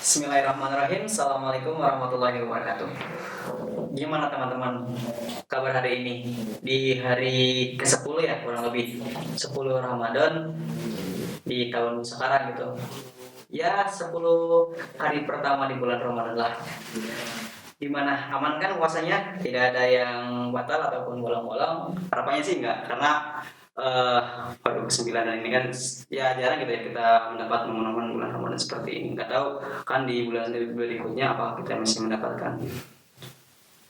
Bismillahirrahmanirrahim. Assalamualaikum warahmatullahi wabarakatuh. Gimana teman-teman kabar hari ini? Di hari ke-10 ya, kurang lebih 10 Ramadan di tahun sekarang gitu. Ya, 10 hari pertama di bulan Ramadan lah. Gimana? Aman kan puasanya? Tidak ada yang batal ataupun bolong-bolong? Harapannya sih enggak, karena eh baru ke-9 ini kan ya jarang gitu ya kita mendapat momen-momen bulan Ramadan seperti ini. Enggak tahu kan di bulan berikutnya apa kita masih mendapatkan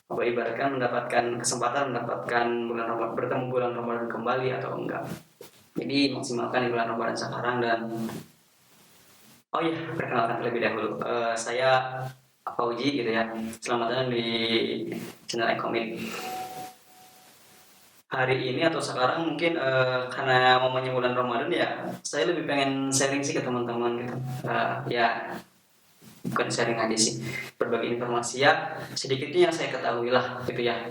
apa ibaratkan mendapatkan kesempatan mendapatkan bulan Ramadan, bertemu bulan Ramadan kembali atau enggak. Jadi maksimalkan di bulan Ramadan sekarang. Dan oh iya, perkenalkan terlebih dahulu. Saya Fauji gitu ya. Selamat datang di channel Ekomit. Hari ini atau sekarang mungkin karena momennya bulan Ramadan ya, saya lebih pengen sharing sih ke teman-teman gitu. Ya bukan sharing aja sih, berbagi informasi ya sedikitnya yang saya ketahui lah gitu ya.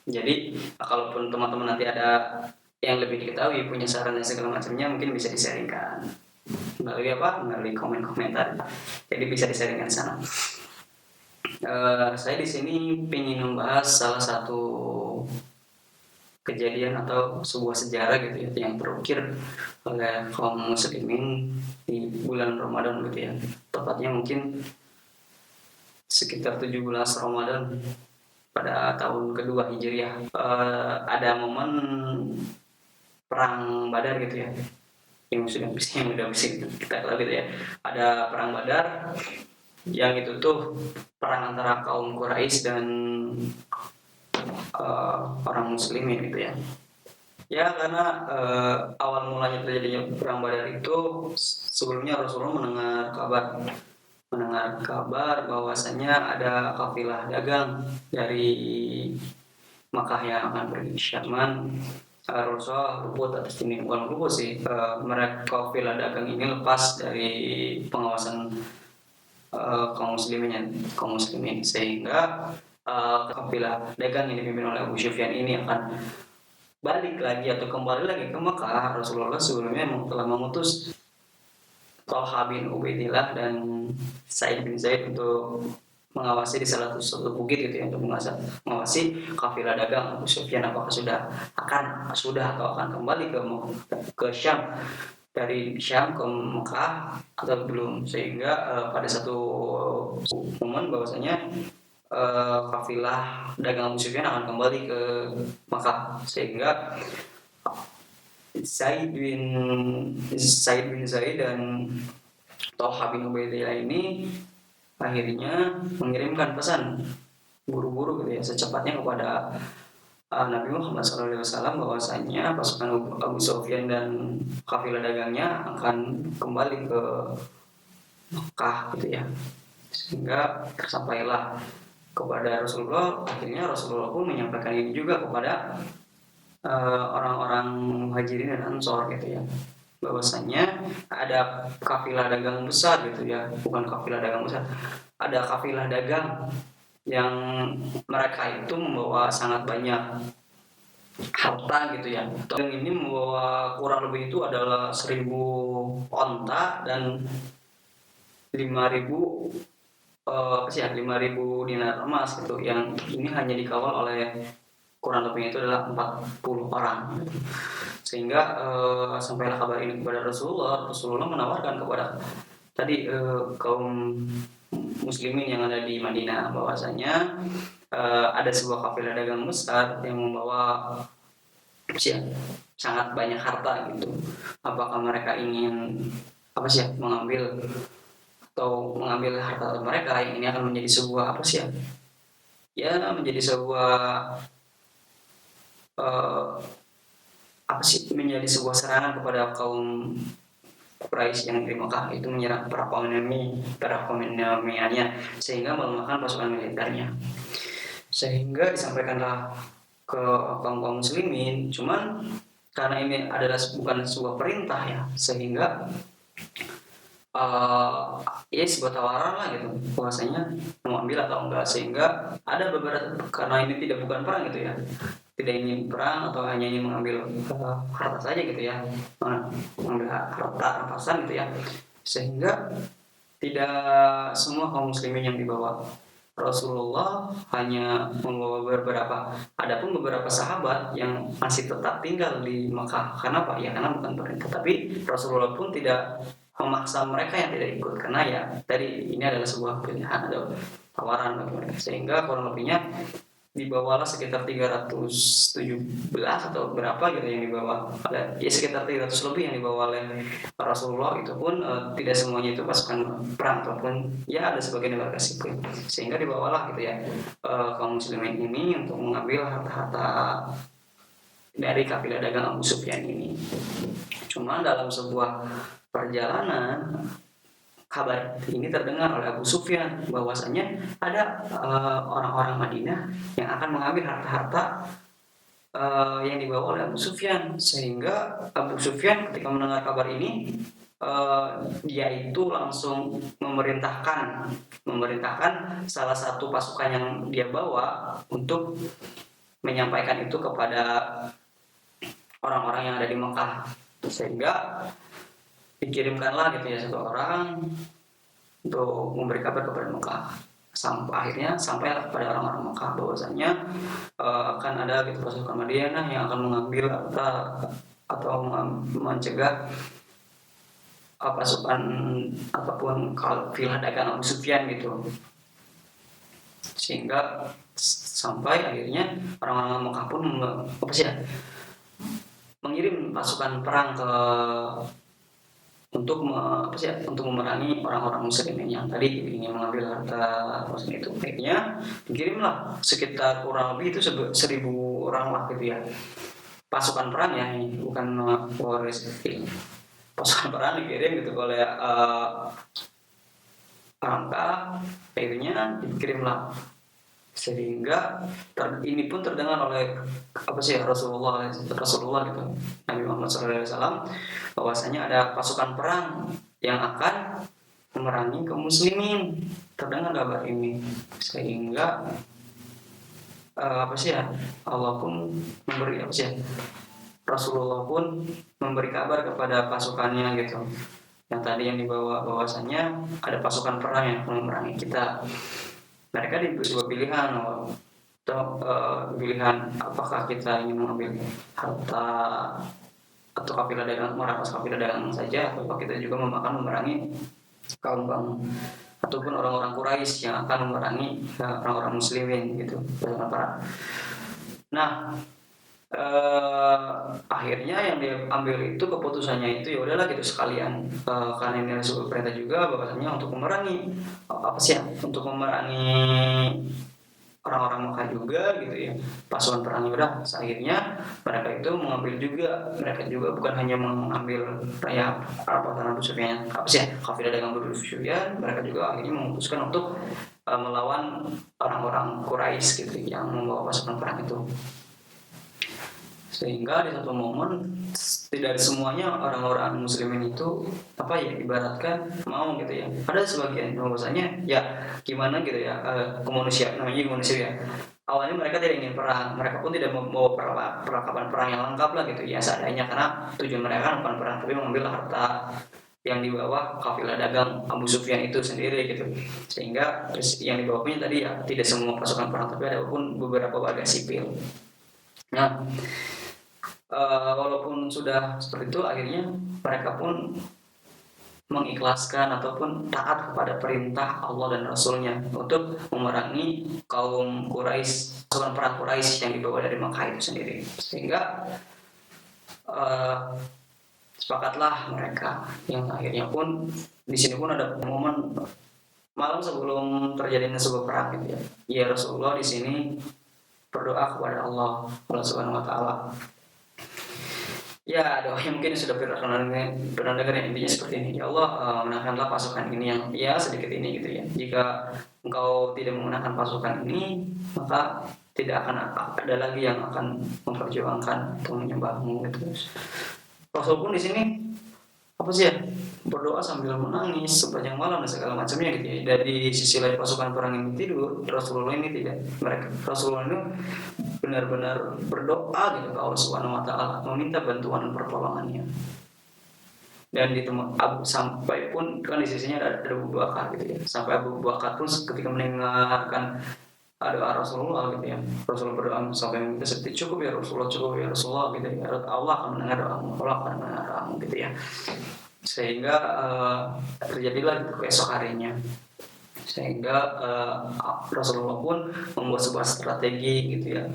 Jadi kalaupun teman-teman nanti ada yang lebih diketahui, punya saran dan segala macamnya, mungkin bisa disaringkan melalui apa? Melalui komen-komentar. Jadi bisa disaringkan di sana. Saya di sini ingin membahas salah satu kejadian atau sebuah sejarah gitu ya yang terukir oleh kaum muslimin di bulan Ramadan gitu ya. Tepatnya mungkin sekitar 17 Ramadan pada tahun kedua Hijriah. Ada momen perang Badar gitu ya. Yang udah bisa kita tahu gitu ya. Ada perang Badar yang itu tuh perang antara kaum Quraisy dan orang muslimin gitu ya. Ya karena awal mulanya terjadinya perang Badar itu sebelumnya Rasulullah mendengar kabar bahwasanya ada kafilah dagang dari Makkah yang akan pergi ke Syam. Rasulullah luput atas ini, bukan luput sih, mereka kafilah dagang ini lepas dari pengawasan kaum muslimin sehingga kafilah dagang yang dipimpin oleh Abu Sufyan ini akan balik lagi atau kembali lagi ke Mekah. Rasulullah sebelumnya telah mengutus Thalha bin Ubaidillah dan Sa'id bin Zaid untuk mengawasi di salah satu bukit gitu ya, untuk mengawasi kafilah dagang Abu Sufyan apakah sudah atau akan kembali ke Syam, dari Syam ke Mekah atau belum, sehingga pada satu momen bahwasanya kafilah dagang Abu Sufyan akan kembali ke Mekah, sehingga Said bin Zaid dan Thalha bin Ubaidillah ini akhirnya mengirimkan pesan buru-buru gitu ya, secepatnya kepada Nabi Muhammad SAW bahwasanya pasukan Abu Sufyan dan kafilah dagangnya akan kembali ke Mekah gitu ya. Sehingga tersampailah kepada Rasulullah. Akhirnya Rasulullah pun menyampaikan ini juga kepada orang-orang Muhajirin dan Ansor gitu ya, bahwasanya ada kafilah dagang besar gitu ya, bukan kafilah dagang besar, ada kafilah dagang yang mereka itu membawa sangat banyak harta gitu ya. Dan ini membawa kurang lebih itu adalah 1.000 onta dan 5.000 5.000 dinar emas gitu, yang ini hanya dikawal oleh kurang lebih itu adalah 40 orang. Sehingga sampailah kabar ini kepada Rasulullah. Rasulullah menawarkan kepada tadi kaum muslimin yang ada di Madinah bahwasanya ada sebuah kafilah dagang besar yang membawa sangat banyak harta gitu. Apakah mereka ingin mengambil harta mereka yang ini akan menjadi sebuah menjadi sebuah menjadi sebuah serangan kepada kaum Quraisy yang di Mekah, itu menyerang perekonomiannya sehingga melemahkan pasukan militernya. Sehingga disampaikanlah ke kaum muslimin, cuman karena ini adalah bukan sebuah perintah ya, sehingga sebuah tawaran lah gitu, bahwasanya mau ambil atau enggak. Sehingga ada beberapa, karena ini bukan perang gitu ya, tidak ingin perang atau hanya ingin mengambil harta saja gitu ya, mengambil harta rampasan gitu ya, sehingga tidak semua kaum muslimin yang dibawa. Rasulullah hanya membawa beberapa. Adapun beberapa sahabat yang masih tetap tinggal di Mekah. Kenapa? Ya karena bukan perintah. Tapi Rasulullah pun tidak memaksa mereka yang tidak ikut, karena ya tadi ini adalah sebuah pilihan atau tawaran bagi mereka. Sehingga kurang lebihnya dibawalah sekitar 317 atau berapa gitu yang dibawa oleh, ya sekitar 300 lebih yang dibawa oleh Rasulullah. Itu pun tidak semuanya itu pasukan perang, ataupun ya ada sebagian warga sipil, sehingga dibawalah gitu ya kaum muslimin ini untuk mengambil harta-harta dari kafilah dagang Abu Sufyan ini. Cuma dalam sebuah perjalanan, kabar ini terdengar oleh Abu Sufyan bahwasanya ada orang-orang Madinah yang akan mengambil harta-harta yang dibawa oleh Abu Sufyan. Sehingga Abu Sufyan ketika mendengar kabar ini, dia itu langsung memerintahkan salah satu pasukan yang dia bawa untuk menyampaikan itu kepada orang-orang yang ada di Mekah. Sehingga dikirimkanlah gitu ya satu orang untuk memberi kabar kepada Mekah. Akhirnya sampailah kepada orang-orang Mekah bahwasanya akan ada gitu pasukan Madinah yang akan mengambil atau mencegah pasukan ataupun kafilah dagang Abu Sufyan gitu. Sehingga sampai akhirnya orang-orang Mekah pun mengirim pasukan perang untuk memerangi orang-orang muslimin yang tadi ingin mengambil harta muslim itu. Akhirnya dikirimlah sekitar kurang lebih itu 1.000 orang lah gitu ya. Pasukan perang ya, bukan warga sipil. Pasukan perang dikirim gitu oleh Angka. Akhirnya dikirimlah, sehingga ini pun terdengar oleh Rasulullah gitu, Nabi Muhammad SAW, bahwasanya ada pasukan perang yang akan memerangi kaum muslimin. Terdengar kabar ini, sehingga Allah pun memberi Rasulullah pun memberi kabar kepada pasukannya gitu, yang tadi yang dibawa, bahwasanya ada pasukan perang yang akan memerangi kita. Mereka diberi sebuah pilihan apakah kita ingin mengambil harta atau kafilah dagang, merampas kafilah dagang saja, atau kita juga akan memerangi kaum ataupun orang-orang Quraisy yang akan memerangi orang-orang muslimin gitu. Nah, akhirnya yang dia ambil itu keputusannya itu ya udahlah gitu sekalian, karena ini adalah sebuah perintah juga bahwasanya untuk memerangi untuk memerangi orang-orang Mekah juga gitu ya, pasukan perang. Udah akhirnya mereka juga bukan hanya mengambil raya Abu Sufyan kafilah dagang Abu Sufyan, mereka juga akhirnya memutuskan untuk melawan orang-orang Quraisy gitu yang membawa pasukan perang itu. Sehingga di satu momen tidak semuanya orang-orang muslimin itu ibaratkan mau gitu ya. Ada sebagian bahwasanya ya gimana gitu ya, kemanusiaan namanya manusia ya. Awalnya mereka tidak ingin perang, mereka pun tidak membawa perlengkapan perang yang lengkap lah gitu ya, seadanya, karena tujuan mereka bukan perang tapi mengambil harta yang dibawa kafilah dagang Abu Sufyan itu sendiri gitu. Sehingga yang dibawanya tadi ya tidak semua pasukan perang, tapi ada pun beberapa warga sipil. Nah, walaupun sudah seperti itu, akhirnya mereka pun mengikhlaskan ataupun taat kepada perintah Allah dan Rasulnya untuk memerangi kaum Quraisy, pasukan perang Quraisy yang dibawa dari Makkah itu sendiri. Sehingga sepakatlah mereka, yang akhirnya pun di sini pun ada momen malam sebelum terjadinya sebuah perang gitu ya. Ya Rasulullah di sini berdoa kepada Allah Subhanahu wa taala. Ya, doa yang mungkin sudah pernah dengar yang intinya seperti ini. Ya Allah, menangkanlah pasukan ini yang ya sedikit ini gitu ya. Jika Engkau tidak memenangkan pasukan ini, maka tidak akan ada lagi yang akan memperjuangkan atau menyembahmu gitu. Rasul pun di sini berdoa sambil menangis sepanjang malam dan segala macamnya gitu ya. Dari sisi lain pasukan perang ini tidur, Rasulullah ini tidak. Rasulullah ini benar-benar berdoa gitu ke Allah Subhanahu wa taala, meminta bantuan dan pertolongannya. dan sampai pun kan di sisinya ada Abu Bakar gitu ya, sampai Abu Bakar pun ketika mendengarkan doa Rasulullah gitu ya, Rasulullah berdoa sampai minta seperti cukup ya Rasulullah gitu ya, Allah akan mendengar doamu, Allah akan mendengar doamu gitu ya, sehingga terjadilah gitu esok harinya, sehingga Rasulullah pun membuat sebuah strategi gitu ya,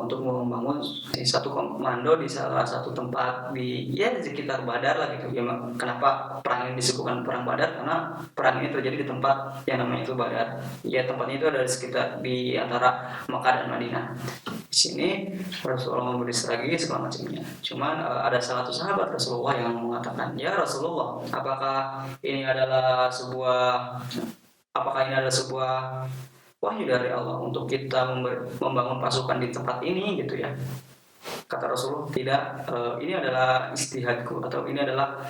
untuk membangun satu komando di salah satu tempat di sekitar Badar lah gitu ya. Kenapa perang ini disebutkan perang Badar? Karena perang ini terjadi di tempat yang namanya itu Badar ya, tempatnya itu ada di sekitar di antara Makkah dan Madinah. Di sini Rasulullah memberi strategi segala macamnya. Cuman ada salah satu sahabat Rasulullah yang mengatakan, ya Rasulullah, apakah ini adalah sebuah wahyu dari Allah untuk kita membangun pasukan di tempat ini gitu ya? Kata Rasulullah, tidak, ini adalah istihadku, atau ini adalah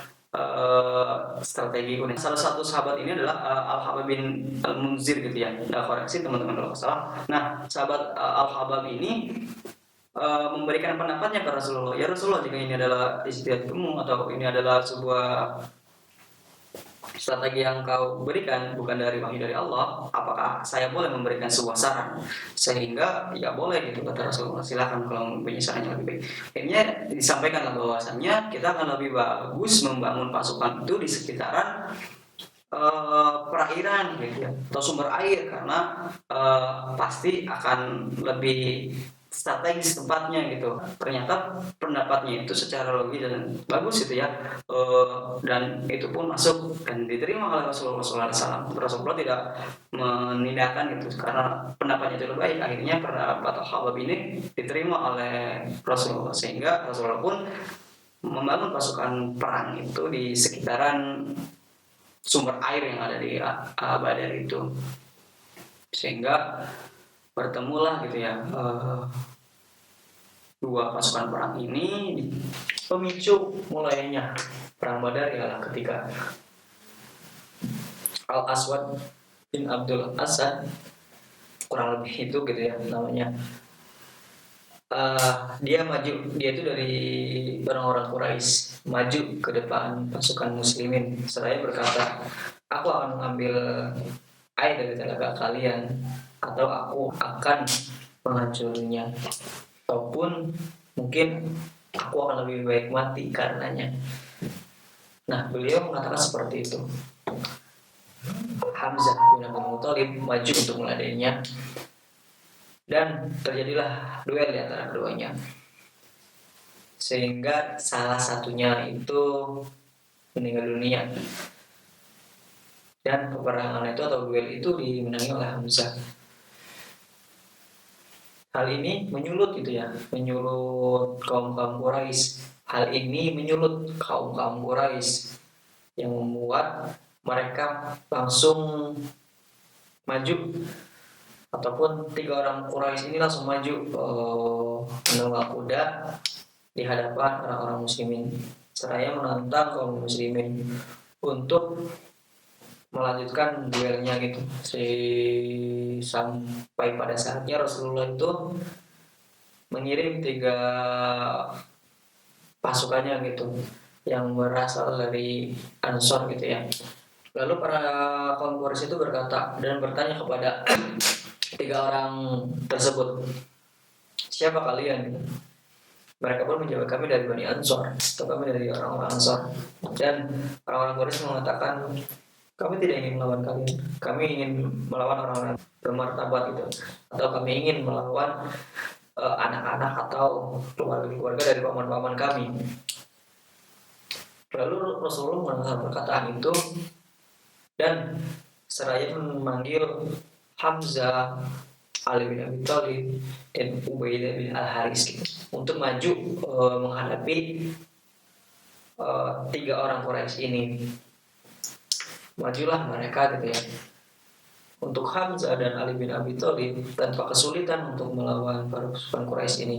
strategiku. Salah satu sahabat ini adalah Al-Habab bin Al-Munzir gitu ya. Koreksi teman-teman kalau salah. Nah, sahabat Al-Habab ini memberikan pendapatnya ke Rasulullah. Ya Rasulullah, jika ini adalah istihadmu atau ini adalah sebuah strategi yang kau berikan bukan dari wahyu dari Allah, apakah saya boleh memberikan sebuah saran? Sehingga ya boleh gitu kata Rasulullah, silakan kalau punya saran yang lebih baik. Akhirnya disampaikan bahwasannya kita akan lebih bagus membangun pasukan itu di sekitaran perairan gitu ya, atau sumber air, karena pasti akan lebih strategis tempatnya gitu. Ternyata pendapatnya itu secara logis dan bagus gitu ya, dan itu pun masuk dan diterima oleh Rasulullah SAW. Rasulullah tidak menindakkan gitu karena pendapatnya itu lebih baik. Akhirnya pendapat Al-Habab ini diterima oleh Rasulullah, sehingga Rasulullah pun membangun pasukan perang itu di sekitaran sumber air yang ada di Badar itu, sehingga bertemulah gitu ya dua pasukan perang ini. Pemicu mulainya perang Badar ialah ketika Al-Aswad bin Abdul Asad, kurang lebih itu gitu ya namanya, dia itu dari orang-orang Quraisy maju ke depan pasukan muslimin seraya berkata, aku akan mengambil air dari telaga kalian, atau aku akan menghancurnya, ataupun mungkin aku akan lebih baik mati karenanya. Nah, beliau mengatakan seperti itu. Hamzah bin Abdul Muthalib maju untuk meladeninya, dan terjadilah duel di antara keduanya, sehingga salah satunya itu meninggal dunia, dan peperangan itu atau duel itu dimenangi oleh Hamzah. Hal ini menyulut gitu ya, menyulut kaum Quraisy. Hal ini menyulut kaum Quraisy yang membuat mereka langsung maju, ataupun 3 orang Quraisy ini langsung maju menunggang kuda di hadapan orang-orang muslimin, seraya menantang kaum muslimin untuk melanjutkan duelnya gitu. Sampai pada saatnya Rasulullah itu mengirim 3 pasukannya gitu yang berasal dari Ansor gitu ya. Lalu para kaum Quraisy itu berkata dan bertanya kepada 3 orang tersebut, siapa kalian? Mereka pun menjawab, kami dari Bani Ansor, atau kami dari orang-orang Ansor. Dan orang-orang Quraisy mengatakan, kami tidak ingin melawan kalian, kami ingin melawan orang-orang bermartabat gitu, atau kami ingin melawan anak-anak atau keluarga dari paman-paman kami. Lalu Rasulullah mendengar perkataan itu dan seraya memanggil Hamzah, Ali bin Abi Thalib, dan Ubaidah bin Al-Haris gitu, untuk maju menghadapi 3 orang Quraisy ini. Majulah mereka gitu ya. Untuk Hamzah dan Ali bin Abi Thalib tanpa kesulitan untuk melawan para pasukan Quraisy ini.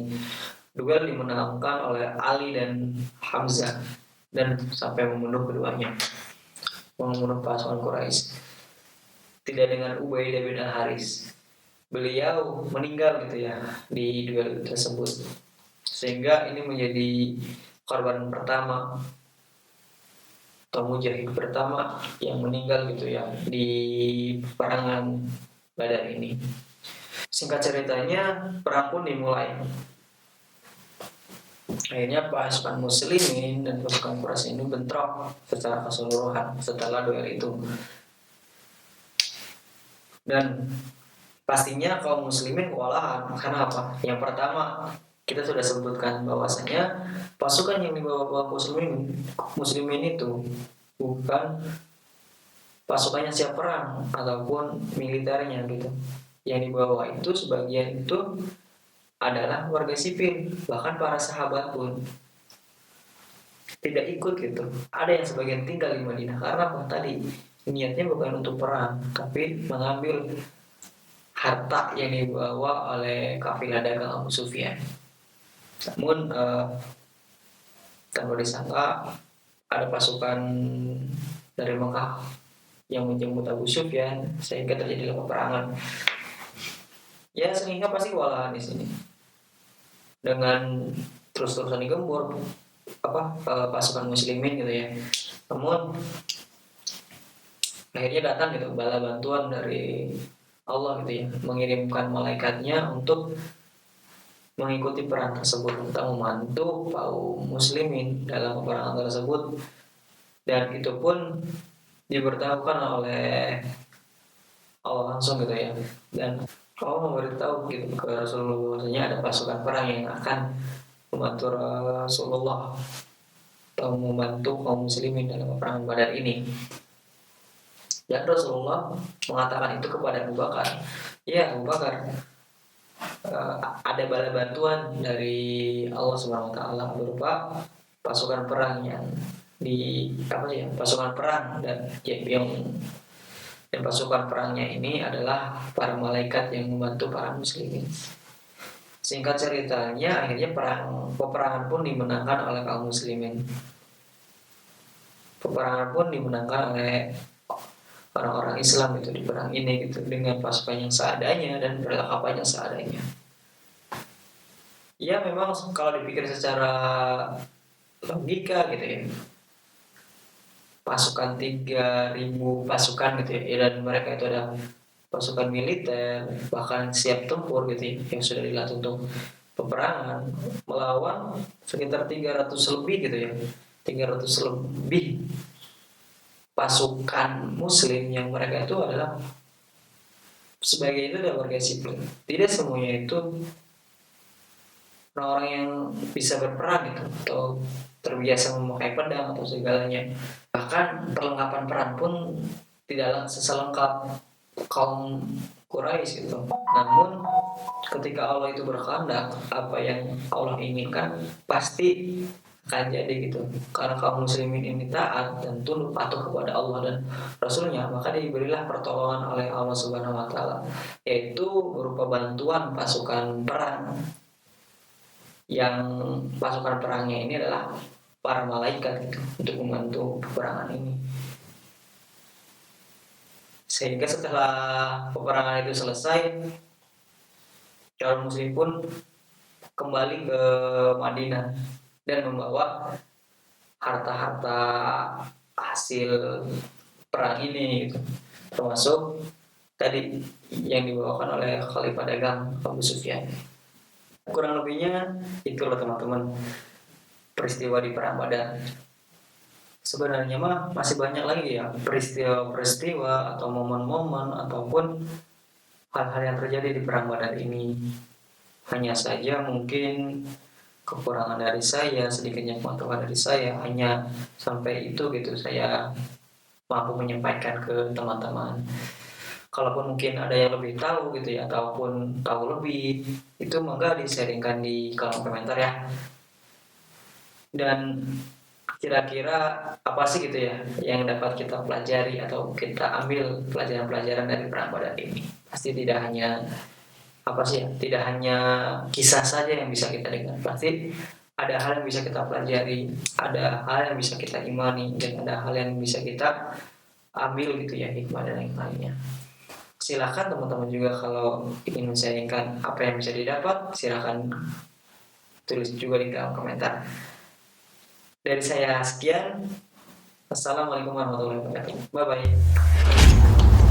Duel dimenangkan oleh Ali dan Hamzah dan sampai membunuh keduanya, membunuh pasukan Quraisy. Tidak dengan Ubaidah bin Al-Haris. Beliau meninggal gitu ya di duel tersebut, sehingga ini menjadi korban pertama atau mujahid pertama yang meninggal gitu ya di peperangan Badar ini. Singkat ceritanya, perang pun dimulai. Akhirnya pasukan muslimin dan pasukan Quraisy ini bentrok secara keseluruhan setelah duel itu. Dan pastinya kaum muslimin kewalahan. Karena apa? Yang pertama, kita sudah sebutkan bahwasanya pasukan yang dibawa kaum muslimin itu bukan pasukannya siap perang ataupun militernya gitu. Yang dibawa itu sebagian itu adalah warga sipil, bahkan para sahabat pun tidak ikut gitu. Ada yang sebagian tinggal di Madinah karena apa tadi niatnya bukan untuk perang, tapi mengambil harta yang dibawa oleh kafilah dagang Abu Sufyan. Namun tanpa disangka ada pasukan dari Mekah yang menjemput Abu Sufyan sehingga terjadilah peperangan. Ya sehingga pasti kewalahan di sini. Dengan terus-terusan digempur pasukan muslimin gitu ya. Namun akhirnya datang gitu bala bantuan dari Allah gitu ya, mengirimkan malaikatnya untuk mengikuti perang tersebut untuk membantu kaum muslimin dalam peperangan tersebut, dan itu pun diberitahukan oleh Allah langsung gitu ya. Dan Allah memberitahu gitu ke Rasulullah bahwasanya ada pasukan perang yang akan membantu Rasulullah atau membantu kaum muslimin dalam peperangan Badar ini. Dan Rasulullah mengatakan itu kepada Abu Bakar, ya Abu Bakar, ada bala bantuan dari Allah Subhanahu Wa Taala berupa pasukan perang yang pasukan perang dan pasukan perangnya ini adalah para malaikat yang membantu para muslimin. Singkat ceritanya, akhirnya peperangan pun dimenangkan oleh kaum muslimin. Peperangan pun dimenangkan oleh orang-orang Islam itu di perang ini gitu, dengan pasukan yang seadanya dan perlengkapan yang seadanya. Ya memang kalau dipikir secara logika gitu ya, pasukan 3.000 pasukan gitu ya, dan mereka itu ada pasukan militer bahkan siap tempur gitu ya, yang sudah dilatih untuk peperangan melawan sekitar 300 lebih gitu ya, 300 lebih pasukan muslim yang mereka itu adalah sebagai itu adalah warga sipil. Tidak semuanya itu orang-orang yang bisa berperang gitu atau terbiasa memakai pedang atau segalanya. Bahkan perlengkapan perang pun tidaklah seselengkap kaum Quraisy gitu. Namun ketika Allah itu berkehendak, apa yang Allah inginkan pasti akan jadi gitu. Karena kaum muslimin ini taat dan tunduk patuh kepada Allah dan Rasulnya, maka diberilah pertolongan oleh Allah Subhanahu Wa Taala, yaitu berupa bantuan pasukan perang. Yang pasukan perangnya ini adalah para malaikat gitu, untuk membantu peperangan ini. Sehingga setelah peperangan itu selesai, kaum muslim pun kembali ke Madinah dan membawa harta-harta hasil perang ini gitu. Termasuk tadi yang dibawakan oleh Khalifah dagang Abu Sufyan. Kurang lebihnya itulah teman-teman peristiwa di perang Badar. Sebenarnya mah masih banyak lagi ya peristiwa-peristiwa atau momen-momen ataupun hal-hal yang terjadi di perang Badar ini. Hanya saja mungkin kekurangan dari saya, sedikitnya pengetahuan dari saya, hanya sampai itu gitu saya mampu menyampaikan ke teman-teman. Kalaupun mungkin ada yang lebih tahu gitu ya, ataupun tahu lebih, itu monggo di-sharingkan di kolom komentar ya. Dan kira-kira apa sih gitu ya yang dapat kita pelajari atau kita ambil pelajaran-pelajaran dari perang Badar ini? Pasti tidak hanya tidak hanya kisah saja yang bisa kita dengar, pasti ada hal yang bisa kita pelajari, ada hal yang bisa kita imani, dan ada hal yang bisa kita ambil gitu ya, hikmah dan lain-lainnya. Silakan teman-teman juga kalau ingin men-sharingkan apa yang bisa didapat, silakan tulis juga di kolom komentar. Dari saya sekian, Assalamualaikum warahmatullahi wabarakatuh. Bye bye.